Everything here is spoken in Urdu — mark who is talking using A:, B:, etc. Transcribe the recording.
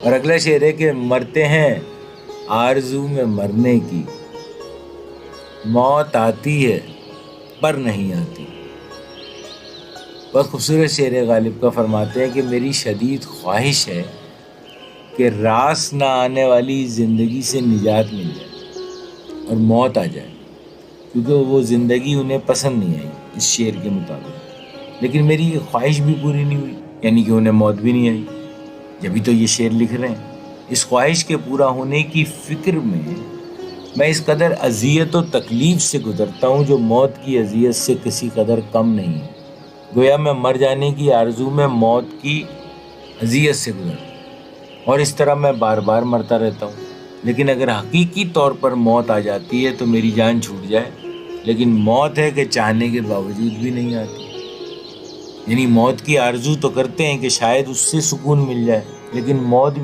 A: اور اگلا شعر ہے کہ مرتے ہیں آرزو میں مرنے کی، موت آتی ہے پر نہیں آتی۔ بہت خوبصورت شعر ہے، غالب کا فرماتے ہیں کہ میری شدید خواہش ہے کہ راس نہ آنے والی زندگی سے نجات مل جائے اور موت آ جائے، کیونکہ وہ زندگی انہیں پسند نہیں آئی اس شعر کے مطابق۔ لیکن میری یہ خواہش بھی پوری نہیں ہوئی، یعنی کہ انہیں موت بھی نہیں آئی، جبھی تو یہ شعر لکھ رہے ہیں۔ اس خواہش کے پورا ہونے کی فکر میں اس قدر اذیت و تکلیف سے گزرتا ہوں جو موت کی اذیت سے کسی قدر کم نہیں ہے۔ گویا میں مر جانے کی آرزو میں موت کی اذیت سے گزرتا ہوں، اور اس طرح میں بار بار مرتا رہتا ہوں۔ لیکن اگر حقیقی طور پر موت آ جاتی ہے تو میری جان چھوٹ جائے، لیکن موت ہے کہ چاہنے کے باوجود بھی نہیں آتی۔ یعنی موت کی آرزو تو کرتے ہیں کہ شاید اس سے سکون مل جائے، لیکن موت بھی